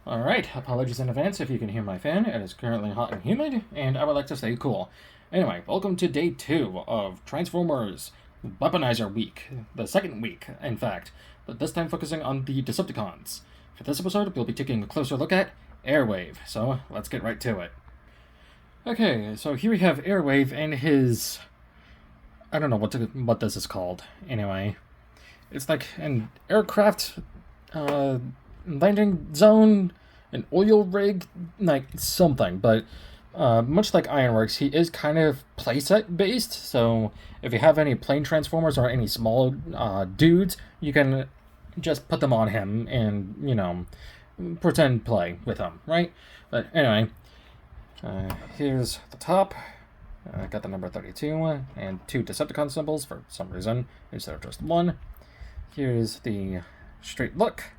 Alright, apologies in advance if you can hear my fan. It is currently hot and humid, and I would like to stay cool. Anyway, welcome to day 2 of Transformers Weaponizer Week. The second week, in fact, but this time focusing on the Decepticons. For this episode, we'll be taking a closer look at Airwave, so let's get right to it. Okay, so here we have Airwave and his... I don't know what this is called, anyway. It's like an aircraft, landing zone, an oil rig, like something, but much like Ironworks, he is kind of playset based, so if you have any plane transformers or any small dudes, you can just put them on him and, you know, pretend play with them, right? But anyway, here's the top. I got the number 32 and 2 Decepticon symbols for some reason instead of just 1. Here's the straight look,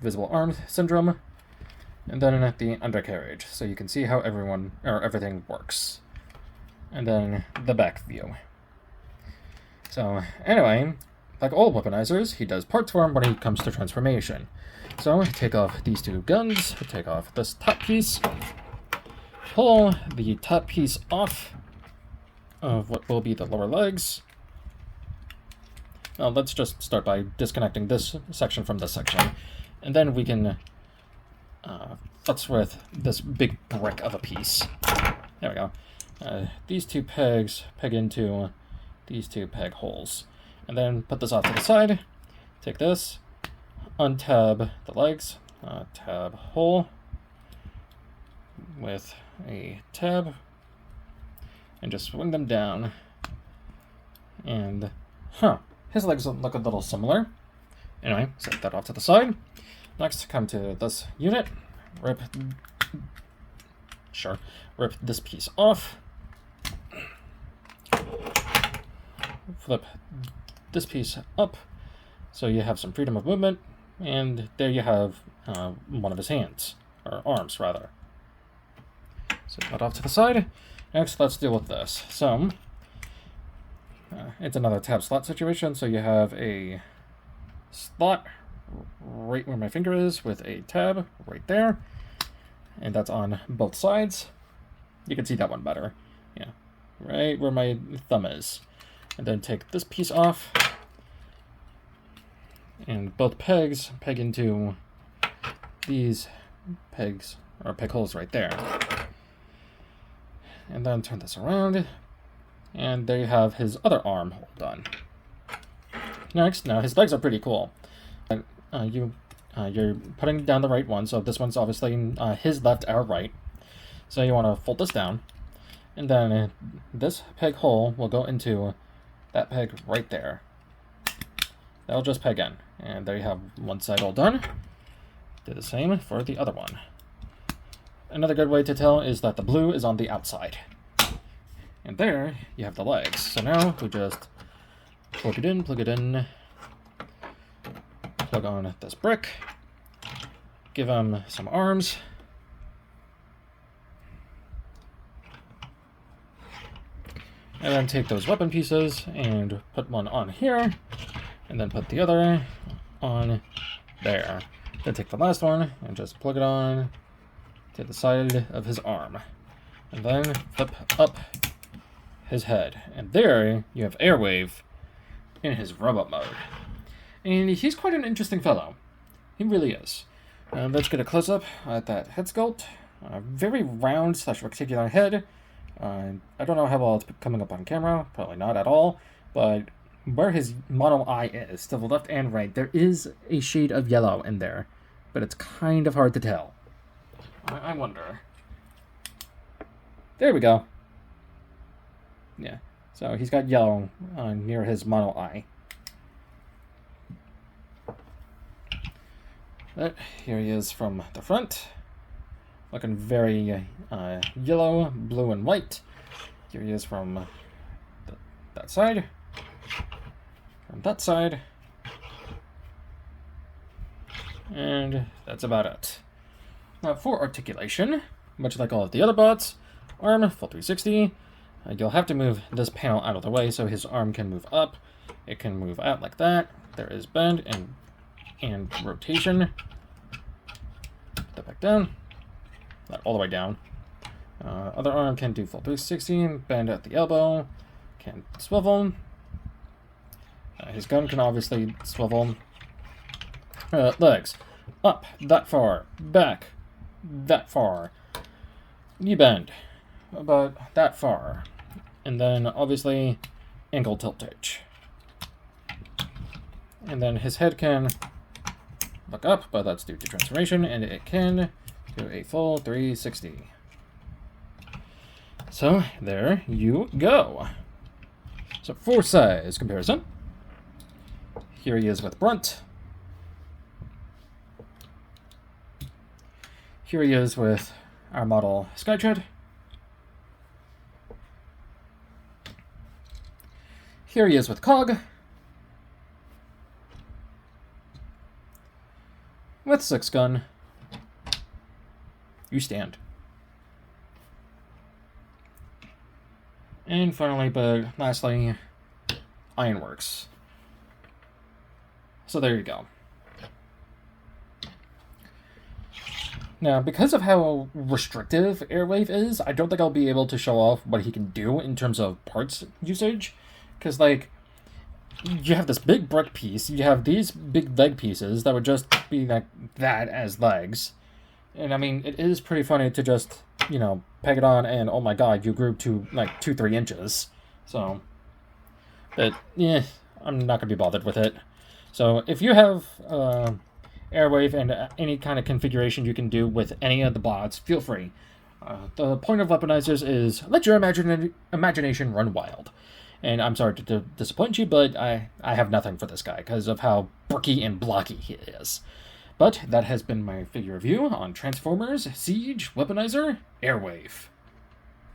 visible arm syndrome, and then the undercarriage, so you can see how everything works. And then the back view. So anyway, like all weaponizers, he does parts for him when he comes to transformation. So take off these 2 guns, take off this top piece, pull the top piece off of what will be the lower legs. Now let's just start by disconnecting this section from this section. And then we can futz with this big brick of a piece. There we go. These 2 pegs peg into these 2 peg holes. And then put this off to the side. Take this, untab the legs, tab hole with a tab, and just swing them down. And, his legs look a little similar. Anyway, set that off to the side. Next, come to this unit, rip this piece off, flip this piece up, so you have some freedom of movement, and there you have one of his hands, or arms rather. Set that off to the side. Next, let's deal with this. So, it's another tab slot situation, so you have a slot right where my finger is with a tab right there, and that's on both sides. You can see that one better. Yeah, right where my thumb is. And then take this piece off, and both pegs peg into these pegs, or peg holes right there. And then turn this around, and there you have his other arm hole done. Next, now his legs are pretty cool. You're putting down the right one, so this one's obviously his left, our right. So you want to fold this down, and then this peg hole will go into that peg right there. That'll just peg in, and there you have one side all done. Do the same for the other one. Another good way to tell is that the blue is on the outside. And there you have the legs. So now we just plug it in, plug on this brick, give him some arms, and then take those weapon pieces and put one on here, and then put the other on there. Then take the last one and just plug it on to the side of his arm, and then flip up his head. And there you have Airwave in his robot mode. And he's quite an interesting fellow. He really is. Let's get a close-up at that head sculpt. Very round / rectangular head. I don't know how well it's coming up on camera. Probably not at all. But where his mono eye is, to the left and right, there is a shade of yellow in there. But it's kind of hard to tell. I wonder. There we go. Yeah. So he's got yellow near his mono eye. But here he is from the front, looking very yellow, blue, and white. Here he is from that side, from that side, and that's about it. Now for articulation, much like all of the other bots, arm, full 360, you'll have to move this panel out of the way so his arm can move up. It can move out like that. There is bend and rotation. down. Not all the way down. Other arm can do full 360, bend at the elbow, can swivel. His gun can obviously swivel. Legs. Up, that far. Back, that far. Knee bend, about that far. And then, obviously, ankle tiltage. And then his head can look up, but that's due to transformation, and it can do a full 360. So, there you go. So, for size comparison, here he is with Brunt. Here he is with our model Skytread. Here he is with Cog. With 6-gun. You stand. And finally, but lastly, Ironworks. So there you go. Now, because of how restrictive Airwave is, I don't think I'll be able to show off what he can do in terms of parts usage. Because, like, you have this big brick piece, you have these big leg pieces that would just be like that as legs. And, I mean, it is pretty funny to just, you know, peg it on and, oh my god, you grew to, like, 2-3 inches. So, but, yeah, I'm not going to be bothered with it. So, if you have Airwave and any kind of configuration you can do with any of the bots, feel free. The point of weaponizers is let your imagination run wild. And I'm sorry to disappoint you, but I have nothing for this guy because of how bricky and blocky he is. But that has been my figure review on Transformers Siege Weaponizer Airwave.